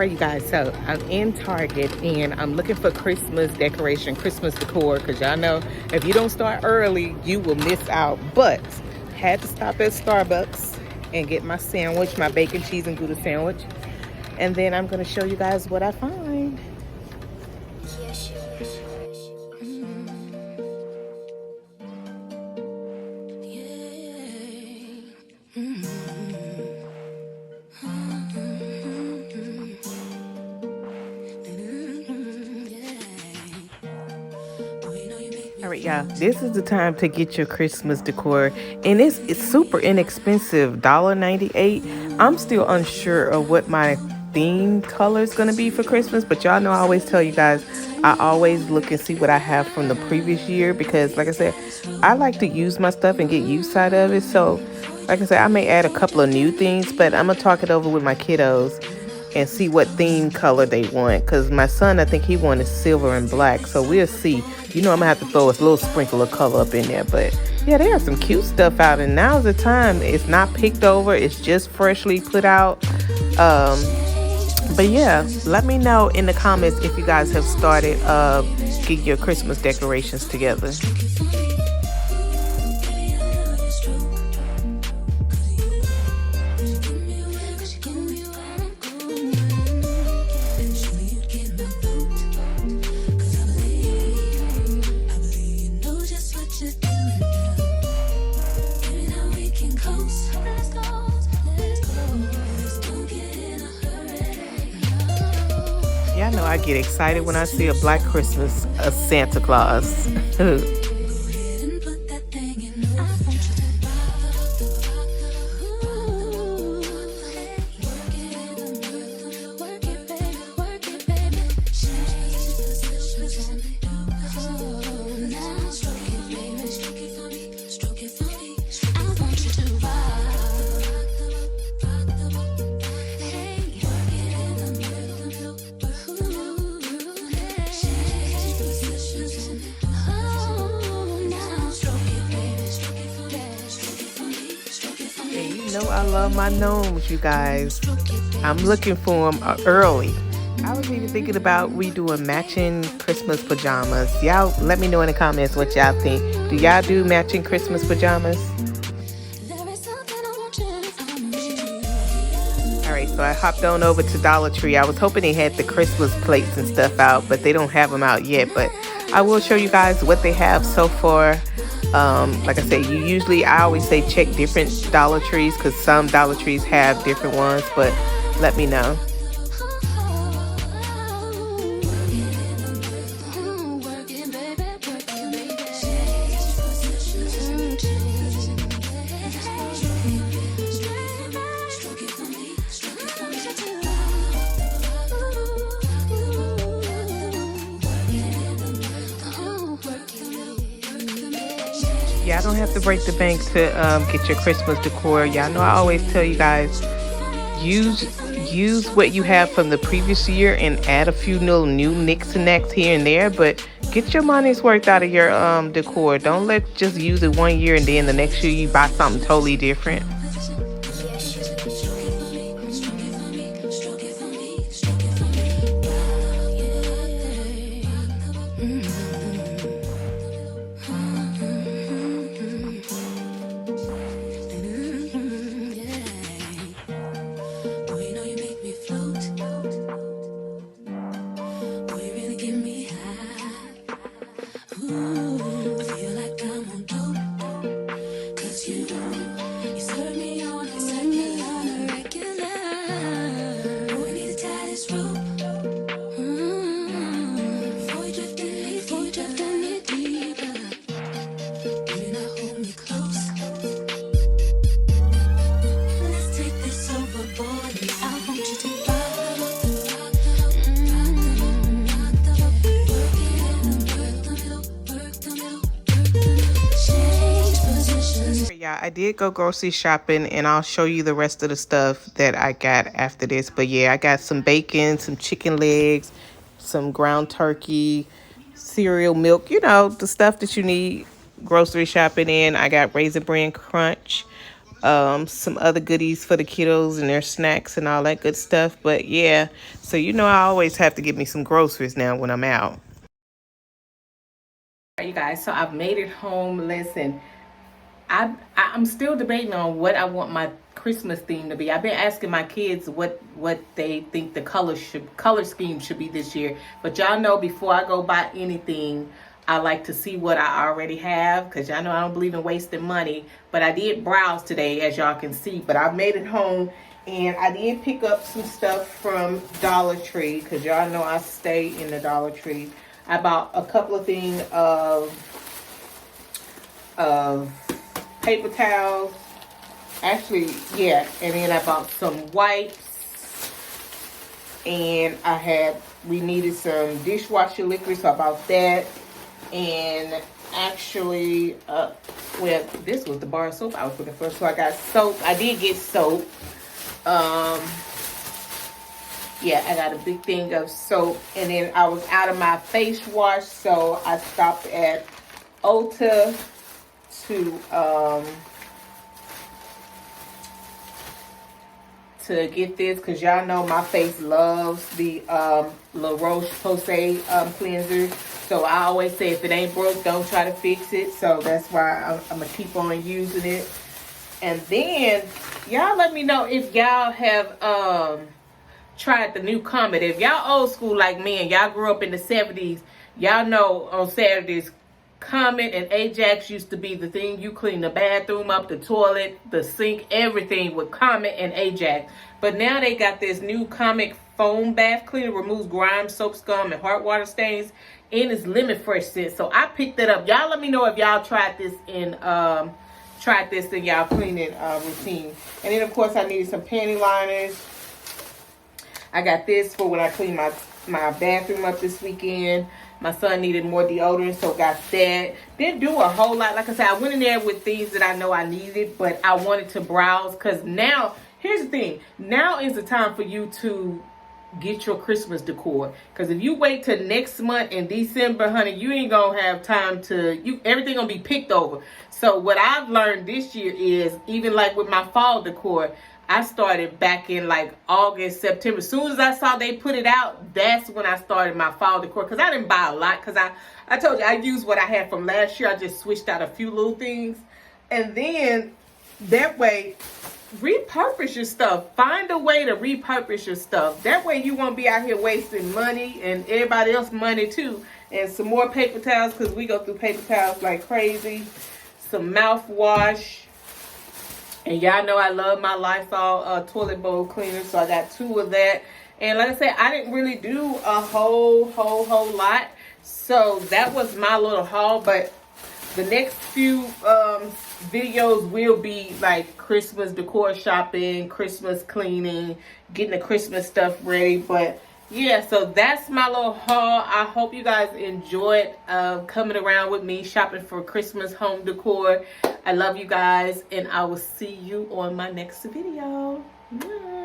Alright, you guys, so I'm in Target and I'm looking for Christmas decoration, Christmas decor, because y'all know if you don't start early, you will miss out. But had to stop at Starbucks and get my sandwich, my bacon, cheese, and Gouda sandwich. And then I'm going to show you guys what I find. All right, y'all, this is the time to get your Christmas decor, and it's super inexpensive, $1.98. I'm still unsure of what my theme color is going to be for Christmas, but y'all know I always tell you guys, I always look and see what I have from the previous year, because like I said, I like to use my stuff and get use out of it. So like I said, I may add a couple of new things, but I'm gonna talk it over with my kiddos and see what theme color they want, because my son, I think he wanted silver and black, so we'll see. You know, I'm gonna have to throw a little sprinkle of color up in there, but yeah, they have some cute stuff out, and now's the time. It's not picked over, it's just freshly put out. But yeah, let me know in the comments if you guys have started getting your Christmas decorations together. Y'all know I get excited when I see a Black Christmas, a Santa Claus. You know I love my gnomes, you guys. I'm looking for them early. I was even thinking about we doing matching Christmas pajamas. Y'all let me know in the comments what y'all think. Do y'all do matching Christmas pajamas? Alright, so I hopped on over to Dollar Tree. I was hoping they had the Christmas plates and stuff out, but they don't have them out yet. But I will show you guys what they have so far. Like I said, I always say check different Dollar Trees, because some Dollar Trees have different ones, but let me know. Y'all don't have to break the bank to get your Christmas decor. Y'all know I always tell you guys, use what you have from the previous year and add a few little new nicks and nacks here and there, but get your money's worth out of your decor. Don't just use it one year and then the next year you buy something totally different. Yeah, I did go grocery shopping, and I'll show you the rest of the stuff that I got after this. But yeah, I got some bacon, some chicken legs, some ground turkey, cereal, milk, you know, the stuff that you need grocery shopping in. I got Raisin Bran Crunch, some other goodies for the kiddos and their snacks and all that good stuff. But yeah, so you know I always have to get me some groceries now when I'm out. You guys, so I've made it home. Listen, I'm still debating on what I want my Christmas theme to be. I've been asking my kids what they think the color scheme should be this year. But y'all know before I go buy anything, I like to see what I already have, because y'all know I don't believe in wasting money. But I did browse today, as y'all can see. But I made it home, and I did pick up some stuff from Dollar Tree, because y'all know I stay in the Dollar Tree. I bought a couple of things of paper towels. Actually, yeah. And then I bought some wipes. And we needed some dishwasher liquid, so I bought that. And actually, well, this was the bar of soap I was looking for. So I got soap. I did get soap. Yeah, I got a big thing of soap. And then I was out of my face wash, so I stopped at Ulta to get this, because y'all know my face loves the La Roche-Posay cleanser. So I always say, if it ain't broke, don't try to fix it. So that's why I'm gonna keep on using it. And then y'all let me know if y'all have tried the new Comet. If y'all old school like me and y'all grew up in the 70s, y'all know on Saturdays, Comet and Ajax used to be the thing. You clean the bathroom up, the toilet, the sink, everything with Comet and Ajax. But now they got this new Comet foam bath cleaner, removes grime, soap scum, and hard water stains, and it's lemon fresh scent. So I picked it up. Y'all let me know if y'all tried this in y'all cleaning routine. And then of course I needed some panty liners. I got this for when I clean my bathroom up this weekend. My son needed more deodorant, so got that. Didn't do a whole lot. Like I said, I went in there with things that I know I needed, but I wanted to browse, because now, here's the thing. Now is the time for you to get your Christmas decor. Because if you wait till next month in December, honey, you ain't going to have time to, everything going to be picked over. So what I've learned this year is, even like with my fall decor, I started back in like August, September. As soon as I saw they put it out, that's when I started my fall decor. Because I didn't buy a lot. Because I told you, I used what I had from last year. I just switched out a few little things. And then that way, repurpose your stuff. Find a way to repurpose your stuff. That way you won't be out here wasting money and everybody else's money too. And some more paper towels, because we go through paper towels like crazy. Some mouthwash. And y'all know I love my Lysol toilet bowl cleaner, so I got 2 of that. And like I said, I didn't really do a whole lot. So that was my little haul. But the next few videos will be like Christmas decor shopping, Christmas cleaning, getting the Christmas stuff ready. But yeah, so that's my little haul. I hope you guys enjoyed coming around with me shopping for Christmas home decor. I love you guys, and I will see you on my next video. Bye.